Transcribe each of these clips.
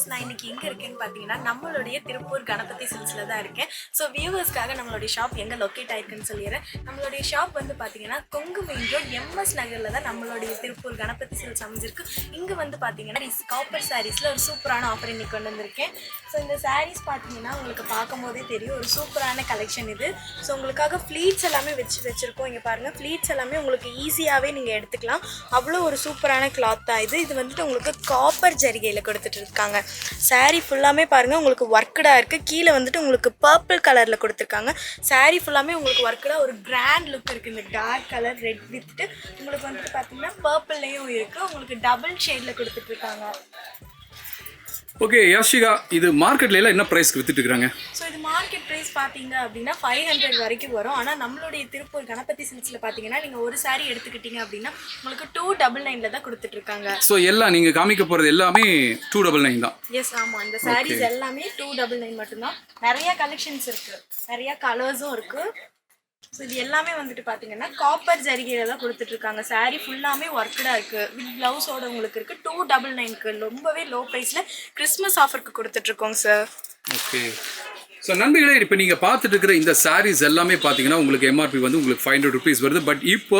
நான் இன்னைக்கு எங்கே இருக்கேன்னு பார்த்தீங்கன்னா நம்மளுடைய திருப்பூர் கணபதி சில்க்ஸில் தான் இருக்கேன். ஸோ வியூவர்ஸ்க்காக நம்மளுடைய ஷாப் எங்கே லொக்கேட் ஆயிருக்குன்னு சொல்லிடுறேன். நம்மளுடைய ஷாப் வந்து பார்த்தீங்கன்னா கொங்கு மெயின் ரோட் எம்எஸ் நகரில் தான் நம்மளுடைய திருப்பூர் கணபதி சில்க்ஸ் அமைஞ்சிருக்கு. இங்கே வந்து பார்த்தீங்கன்னா காப்பர் சாரீஸில் ஒரு சூப்பரான ஆஃபர் இன்னைக்கு கொண்டு வந்திருக்கேன். ஸோ இந்த சாரீஸ் பார்த்தீங்கன்னா உங்களுக்கு பார்க்கும் போதே தெரியும் ஒரு சூப்பரான கலெக்ஷன் இது. ஸோ உங்களுக்காக ஃப்ளீட்ஸ் எல்லாமே வச்சுருக்கோம். இங்கே பாருங்கள், ஃப்ளீட்ஸ் எல்லாமே உங்களுக்கு ஈஸியாகவே நீங்கள் எடுத்துக்கலாம். அவ்வளோ ஒரு சூப்பரான கிளாத் தான் இது. இது வந்துட்டு உங்களுக்கு காப்பர் ஜரிகையில் கொடுத்துட்டு இருக்காங்க. சாரீ ஃபுல்லாமே பாருங்கள் உங்களுக்கு ஒர்க்கடாக இருக்குது. கீழே வந்துட்டு உங்களுக்கு பர்பிள் கலரில் கொடுத்துருக்காங்க. சாரீ ஃபுல்லாமே உங்களுக்கு ஒர்க்கடாக ஒரு கிராண்ட் லுக் இருக்குது. இந்த டார்க் கலர் ரெட் வித்துட்டு உங்களுக்கு வந்துட்டு பார்த்தீங்கன்னா பர்பிள்லேயும் இருக்குது. உங்களுக்கு டபுள் ஷேடில் கொடுத்துட்ருக்காங்க. ஓகே யாஷிகா, இது மார்க்கெட்ல எல்லாம் என்ன பிரைஸ்க்கு வித்துட்டு இருக்காங்க? ஸோ இது மார்க்கெட் ப்ரைஸ் பார்த்தீங்க அப்படின்னா 500 வரைக்கும் வரும். ஆனால் நம்மளுடைய திருப்பூர் கணபதி சில்க்ஸில் பார்த்தீங்கன்னா நீங்கள் ஒரு சாரீ எடுத்துக்கிட்டீங்க அப்படின்னா உங்களுக்கு 299 தான் கொடுத்துட்ருக்காங்க. ஸோ எல்லாம் நீங்கள் காமிக்க போகிறது எல்லாமே 299 தான். எஸ் ஆமாம், இந்த சாரீஸ் எல்லாமே 299 மட்டும்தான். நிறைய கலெக்ஷன்ஸ் இருக்குது, நிறைய கலர்ஸும் இருக்குது. ஸோ இது எல்லாமே வந்துட்டு பார்த்தீங்கன்னா காப்பர் ஜரிகையில் தான் கொடுத்துட்ருக்காங்க. சாரீ ஃபுல்லாமே ஒர்க்கடாக இருக்குது. வித் ப்ளவுஸோட உங்களுக்கு இருக்குது 299க்கு ரொம்பவே லோ ப்ரைஸில் கிறிஸ்மஸ் ஆஃபருக்கு கொடுத்துட்ருக்கோங்க சார். ஓகே, ஸோ நண்பர்களே, இப்போ நீங்கள் பார்த்துட்டு இருக்கிற இந்த சாரீஸ் எல்லாமே பார்த்தீங்கன்னா உங்களுக்கு எம்ஆர்பி வந்து உங்களுக்கு 500 ருபீஸ் வருது. பட் இப்போ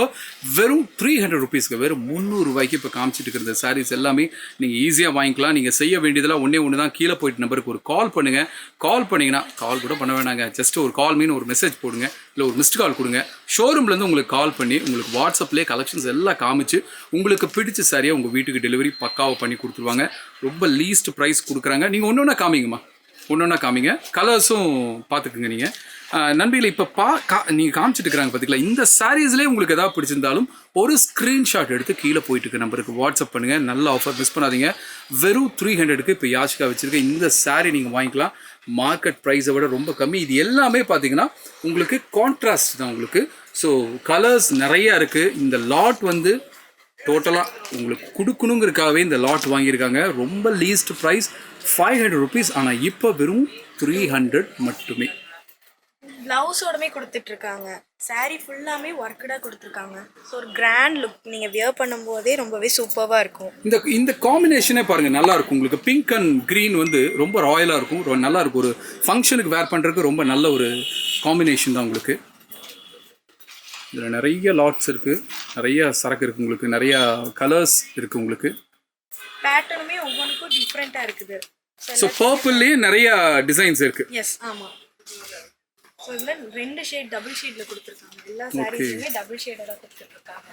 வெறும் 300 ருபீஸ்க்கு, வெறும் 300 ரூபாய்க்கு இப்போ காமிச்சிட்டு இருக்கிற சாரீஸ் எல்லாமே நீங்கள் ஈஸியாக வாங்கிக்கலாம். நீங்கள் செய்ய வேண்டியதெல்லாம் ஒன்று தான், கீழே போயிட்டு நம்பருக்கு ஒரு கால் பண்ணுங்கள். கால் பண்ணிங்கன்னா, கால் கூட பண்ண வேணாங்க, ஜஸ்ட் ஒரு கால் மீன் ஒரு மெசேஜ் போடுங்க, இல்லை ஒரு மிஸ்டு கால் கொடுங்க. ஷோரூம்லேருந்து உங்களுக்கு கால் பண்ணி உங்களுக்கு வாட்ஸ்அப்லேயே கலெக்ஷன்ஸ் எல்லாம் காமிச்சு உங்களுக்கு பிடிச்ச சாரியாக உங்கள் வீட்டுக்கு டெலிவரி பக்காவை பண்ணி கொடுத்துருவாங்க. ரொம்ப லீஸ்ட் ப்ரைஸ் கொடுக்குறாங்க. நீங்கள் ஒன்று ஒன்றா காமிங்கம்மா, ஒன்றா காமிங்க. கலர்ஸும் பார்த்துக்குங்க. நீங்கள் நண்பியில் இப்போ நீங்கள் காமிச்சிட்டு இருக்கிறாங்க பார்த்தீங்களா, இந்த சாரீஸ்லேயே உங்களுக்கு எதாவது பிடிச்சிருந்தாலும் ஒரு ஸ்க்ரீன்ஷாட் எடுத்து கீழே போயிட்டு இருக்க நம்பருக்கு வாட்ஸ்அப் பண்ணுங்கள். நல்ல ஆஃபர், மிஸ் பண்ணாதீங்க. வெறும் 300க்கு இப்போ யாஷிகா வச்சுருக்க இந்த சாரீ நீங்கள் வாங்கிக்கலாம். மார்க்கெட் ப்ரைஸை விட ரொம்ப கம்மி. இது எல்லாமே பார்த்தீங்கன்னா உங்களுக்கு கான்ட்ராஸ்ட் தான் உங்களுக்கு. ஸோ கலர்ஸ் நிறையா இருக்குது. இந்த லாட் வந்து டோட்டலாக உங்களுக்கு கொடுக்கணுங்கிறதுக்காகவே இந்த லாட் வாங்கியிருக்காங்க. ரொம்ப லீஸ்ட் ப்ரைஸ் 500 ருபீஸ். ஆனால் இப்போ வெறும் 300 மட்டுமே. ப்ளவுஸோடமே கொடுத்துட்ருக்காங்க. சாரீ ஃபுல்லாமே ஒர்க்கடாக கொடுத்துருக்காங்க. ஸோ ஒரு கிராண்ட் லுக், நீங்கள் வியர் பண்ணும்போதே ரொம்பவே சூப்பராக இருக்கும். இந்த காம்பினேஷனே பாருங்கள், நல்லாயிருக்கும். உங்களுக்கு பிங்க் அண்ட் க்ரீன் வந்து ரொம்ப ராயலாக இருக்கும், நல்லாயிருக்கும். ஒரு ஃபங்க்ஷனுக்கு வேர் பண்ணுறதுக்கு ரொம்ப நல்ல ஒரு காம்பினேஷன் தான் உங்களுக்கு. இதில் நிறைய லாட்ஸ் இருக்குது, நிறைய சரக்கு இருக்குது உங்களுக்கு, நிறையா கலர்ஸ் இருக்குது உங்களுக்கு. பேட்டர்னுமே ஒவ்வொன்றுக்கும் டிஃப்ரெண்ட்டாக இருக்குது. ஸோ பர்பிள்லேயே நிறைய டிசைன்ஸ் இருக்குது. எஸ் ஆமாம். ஸோ இதில் 2 ஷேட் டபுள் ஷேடில் கொடுத்துருக்காங்க. எல்லா சாரீஸுமே டபுள் ஷேடாக கொடுத்துட்ருக்காங்க.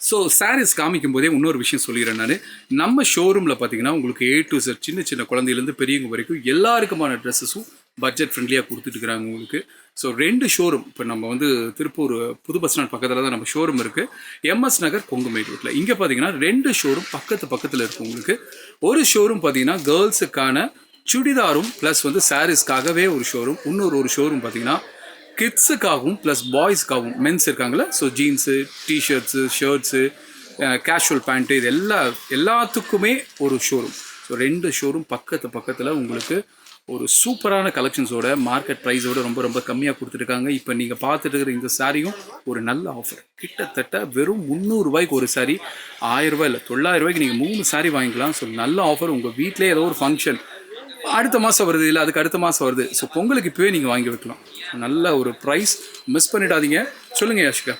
ஸோ சாரீஸ் காமிக்கும் போதே இன்னொரு விஷயம் சொல்லிடுறேன் நான். நம்ம ஷோரூமில் பார்த்தீங்கன்னா உங்களுக்கு A to Z, சின்ன சின்ன குழந்தையிலேருந்து பெரியவங்க வரைக்கும் எல்லாருக்குமான ட்ரெஸ்ஸஸும் பட்ஜெட் ஃப்ரெண்ட்லியாக கொடுத்துட்டுருக்குறாங்க உங்களுக்கு. ஸோ 2 ஷோரூம் இப்போ நம்ம வந்து திருப்பூர் புது பஸ் ஸ்டாண்ட் பக்கத்தில் தான் நம்ம ஷோரூம் இருக்குது, எம்எஸ் நகர் கொங்கு மெயின் ரோட்டில். இங்கே பார்த்தீங்கன்னா 2 ஷோரூம் பக்கத்தில் இருக்குது உங்களுக்கு. ஒரு ஷோரூம் பார்த்தீங்கன்னா கேர்ள்ஸுக்கான சுடிதாரும் ப்ளஸ் வந்து சாரீஸ்க்காகவே ஒரு ஷோரூம். இன்னொரு ஷோரூம் பார்த்தீங்கன்னா கிட்ஸுக்காகவும் ப்ளஸ் பாய்ஸ்க்காகவும், மென்ஸ் இருக்காங்களே, so jeans, T-shirts, shirts, casual pant, இது எல்லாத்துக்குமே ஒரு ஷோரூம். ஸோ 2 ஷோரூம் பக்கத்தில் உங்களுக்கு ஒரு சூப்பரான கலெக்ஷன்ஸோட மார்க்கெட் ப்ரைஸோட ரொம்ப கம்மியாக கொடுத்துருக்காங்க. இப்போ நீங்கள் பார்த்துட்டு இருக்கிற இந்த சாரியும் ஒரு நல்ல ஆஃபர். கிட்டத்தட்ட வெறும் 300 ரூபாய்க்கு ஒரு சாரி, 1000 ரூபாய் இல்லை 900 ரூபாய்க்கு நீங்கள் 3 சாரி வாங்கிக்கலாம். ஸோ நல்ல ஆஃபர். உங்கள் வீட்டிலே ஏதோ ஒரு ஃபங்க்ஷன் அடுத்த மாதம் வருது, இல்லை அதுக்கு அடுத்த மாதம் வருது, ஸோ பொங்கலுக்கு இப்போவே நீங்கள் வாங்கி வைக்கலாம். நல்ல ஒரு ப்ரைஸ், மிஸ் பண்ணிடாதீங்க. சொல்லுங்கள் யாஷிகா.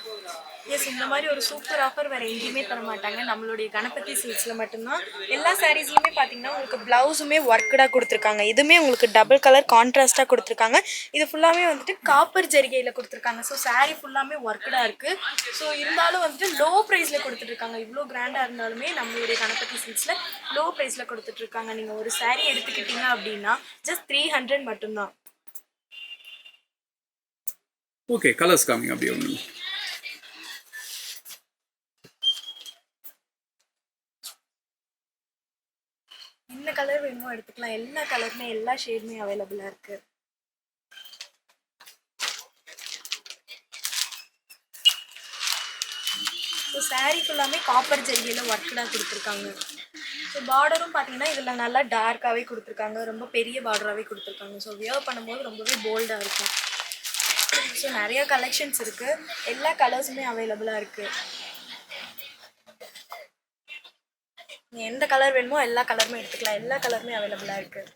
எஸ், இந்த மாதிரி ஒரு சூப்பர் ஆஃபர் வேறு எங்கேயுமே தர மாட்டாங்க, நம்மளுடைய கணபதி சில்க்ஸில் மட்டும்தான். எல்லா சாரீஸ்லையுமே பார்த்தீங்கன்னா உங்களுக்கு ப்ளவுஸுமே ஒர்க்கடாக கொடுத்துருக்காங்க. இதுவுமே உங்களுக்கு டபுள் கலர் கான்ட்ராஸ்ட்டாக கொடுத்துருக்காங்க. இது ஃபுல்லாமே வந்துட்டு காப்பர் ஜரிகையில் கொடுத்துருக்காங்க. ஸோ சாரீ ஃபுல்லாமே ஒர்க்கடாக இருக்குது. ஸோ இருந்தாலும் வந்துட்டு லோ ப்ரைஸில் கொடுத்துட்ருக்காங்க. இவ்வளோ கிராண்டாக இருந்தாலுமே நம்மளுடைய கணபதி சில்க்ஸில் லோ ப்ரைஸில் கொடுத்துட்ருக்காங்க. நீங்கள் ஒரு சாரீ எடுத்துக்கிட்டீங்க அப்படின்னா ஜஸ்ட் 300 மட்டும்தான். ஓகே, கலர்ஸ் காமிங்க அப்படியே ஒன்று. என்ன கலர் வேணுமோ எடுத்துக்கலாம். எல்லா கலருமே எல்லா ஷேடுமே அவைலபிளாக இருக்குது. ஸோ சாரீ ஃபுல்லாமே காப்பர் ஜரிகையில் ஒர்க்கடாக கொடுத்துருக்காங்க. ஸோ பார்டரும் பார்த்தீங்கன்னா இதில் நல்லா டார்க்காகவே கொடுத்துருக்காங்க, ரொம்ப பெரிய பார்டராகவே கொடுத்துருக்காங்க. ஸோ வியர் பண்ணும்போது ரொம்பவே போல்டாக இருக்கும். ஸோ நிறைய கலெக்ஷன்ஸ் இருக்குது, எல்லா கலர்ஸுமே அவைலபிளாக இருக்குது. நீங்கள் எந்த கலர் வேணுமோ எல்லா கலருமே எடுத்துக்கலாம், எல்லா கலருமே அவைலபிளாக இருக்குது.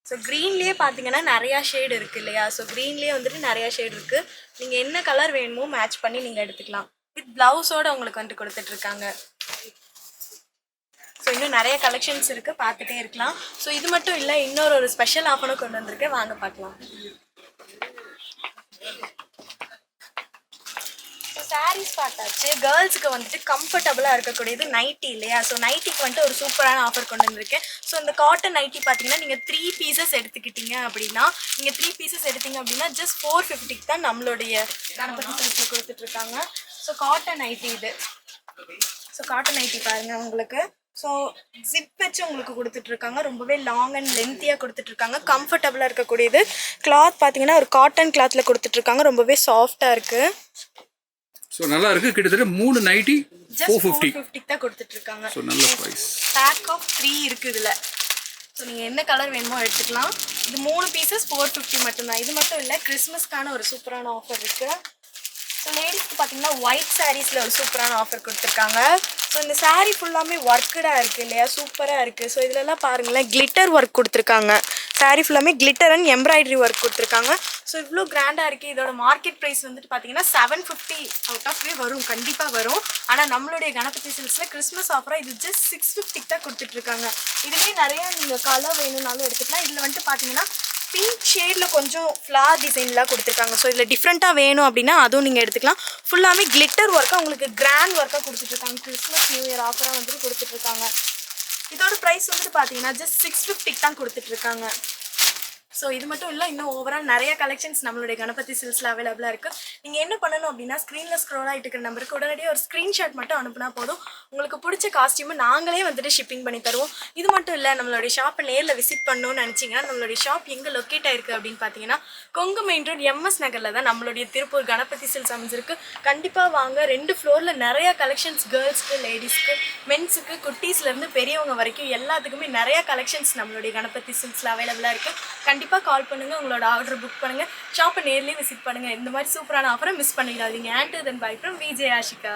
ஸோ க்ரீன்லேயே பார்த்தீங்கன்னா நிறையா ஷேடு இருக்குது இல்லையா? ஸோ க்ரீன்லேயே வந்துட்டு நிறையா ஷேடு இருக்குது. நீங்கள் என்ன கலர் வேணுமோ மேட்ச் பண்ணி நீங்கள் எடுத்துக்கலாம். வித் ப்ளவுஸோடு உங்களுக்கு வந்துட்டு கொடுத்துட்ருக்காங்க. ஸோ இன்னும் நிறைய கலெக்ஷன்ஸ் இருக்குது, பார்த்துட்டே இருக்கலாம். ஸோ இது மட்டும் இல்லை, இன்னொரு ஸ்பெஷல் ஆஃபரும் கொண்டு வந்திருக்கேன், வாங்க பார்க்கலாம். சாரீஸ் பார்த்தாச்சு. கேர்ள்ஸுக்கு வந்துட்டு கம்ஃபர்டபுளாக இருக்கக்கூடியது நைட்டி இல்லையா? ஸோ நைட்டிக்கு வந்துட்டு ஒரு சூப்பரான ஆஃபர் கொண்டு வந்திருக்கேன். ஸோ இந்த காட்டன் நைட்டி பார்த்தீங்கன்னா நீங்கள் 3 பீசஸ் எடுத்துக்கிட்டீங்க அப்படின்னா, நீங்கள் 3 பீசஸ் எடுத்தீங்க அப்படின்னா ஜஸ்ட் 450 தான் நம்மளுடைய கணபதி சில்க்ஸில் கொடுத்துட்ருக்காங்க. ஸோ காட்டன் நைட்டி இது. ஸோ காட்டன் நைட்டி பாருங்கள் உங்களுக்கு. ஸோ ஜிப் வச்சு உங்களுக்கு கொடுத்துட்ருக்காங்க, ரொம்பவே லாங் அண்ட் லென்த்தியாக கொடுத்துட்ருக்காங்க, கம்ஃபர்டபுளாக இருக்கக்கூடியது. கிளாத் பார்த்தீங்கன்னா ஒரு காட்டன் கிளாத்தில் கொடுத்துட்ருக்காங்க, ரொம்பவே சாஃப்டாக இருக்குது. ஸோ நல்லா இருக்குது. கிட்டத்தட்ட 3 நைட்டி 450 தான் கொடுத்துட்ருக்காங்க. ஸோ நல்ல ப்ரைஸ். பேக் ஆஃப் 3 இருக்குது இதில். ஸோ நீங்கள் என்ன கலர் வேணுமோ எடுத்துக்கலாம். இது 3 பீசஸ் 450 மட்டும்தான். இது மட்டும் இல்லை, கிறிஸ்மஸ்க்கான ஒரு சூப்பரான ஆஃபர் இருக்குது. ஸோ லேடிஸ்க்கு பார்த்தீங்கன்னா ஒயிட் சாரீஸில் ஒரு சூப்பரான ஆஃபர் கொடுத்துருக்காங்க. ஸோ இந்த சாரீ ஃபுல்லாமே ஒர்க்கடாக இருக்குது இல்லையா? சூப்பராக இருக்குது. ஸோ இதிலலாம் பாருங்களேன், கிளிட்டர் ஒர்க் கொடுத்துருக்காங்க. சாரீ ஃபுல்லாமே கிளிட்டர் அண்ட் எம்ப்ராய்டரி ஒர்க் கொடுத்துருக்காங்க. ஸோ இவ்வளோ கிராண்டாக இருக்குது. இதோட மார்க்கெட் ப்ரைஸ் வந்துட்டு பார்த்தீங்கன்னா 750 அவுட் ஆஃப் வரும், கண்டிப்பாக வரும். ஆனால் நம்மளுடைய கணபதி சில்க்ஸில் கிறிஸ்மஸ் ஆஃபராக இது ஜஸ்ட் 650 தான் கொடுத்துட்ருக்காங்க. இதுலேயே நிறையா நீங்கள் கலர் வேணும்னாலும் எடுத்துக்கலாம். இதில் வந்துட்டு பார்த்தீங்கன்னா பிங்க் ஷேடில் கொஞ்சம் ஃப்ளார் டிசைன்லாம் கொடுத்துருக்காங்க. ஸோ இதில் டிஃப்ரெண்ட்டாக வேணும் அப்படின்னா அதுவும் நீங்கள் எடுத்துக்கலாம். ஃபுல்லாமே கிளிட்டர் ஒர்க்காக உங்களுக்கு கிராண்ட் ஒர்க்காக கொடுத்துட்ருக்காங்க. கிறிஸ்மஸ் நியூ இயர் ஆஃபராக வந்துட்டு கொடுத்துட்ருக்காங்க. இதோட ப்ரைஸ் வந்துட்டு பார்த்தீங்கன்னா ஜஸ்ட் 650 தான் கொடுத்துட்ருக்காங்க. ஸோ இது மட்டும் இல்லை, இன்னும் ஓவரால் நிறைய கலெக்ஷன்ஸ் நம்மளுடைய கணபதி சில்க்ஸில் அவைலபிளாக இருக்குது. நீங்கள் என்ன பண்ணணும் அப்படின்னா, ஸ்க்ரீனில் ஸ்க்ரோல் ஆகிட்டு இருக்கிற நம்பருக்கு உடனடியாக ஒரு ஸ்க்ரீன்ஷாட் மட்டும் அனுப்புனா போதும். உங்களுக்கு பிடிச்ச காஸ்டியூமை நாங்களே வந்துட்டு ஷிப்பிங் பண்ணி தருவோம். இது மட்டும் இல்லை, நம்மளுடைய ஷாப்பை நேரில் விசிட் பண்ணணும்னு நினச்சிங்கன்னா, நம்மளுடைய ஷாப் எங்கே லொக்கேட் ஆயிருக்கு அப்படின்னு பார்த்தீங்கன்னா, கொங்கு மெயின் ரோட் MS நகரில் தான் நம்மளுடைய திருப்பூர் கணபதி சில்க்ஸ் அமைஞ்சிருக்கு. கண்டிப்பாக வாங்க. 2 ஃப்ளோரில் நிறையா கலெக்ஷன்ஸ், கேர்ள்ஸ்க்கு, லேடிஸ்க்கு, மென்ஸுக்கு, குட்டீஸ்லேருந்து பெரியவங்க வரைக்கும் எல்லாத்துக்குமே நிறையா கலெக்ஷன்ஸ் நம்மளுடைய கணபதி சில்க்ஸில் அவைலபிளாக இருக்குது. கண்டிப்பாக கால் பண்ணுங்கள், உங்களோட ஆர்டர் புக் பண்ணுங்கள், ஷாப்பை நேர்லேயே விசிட் பண்ணுங்கள். இந்த மாதிரி சூப்பரான ஆஃபரை மிஸ் பண்ணிடாதீங்க. And then by from VJ Ashika.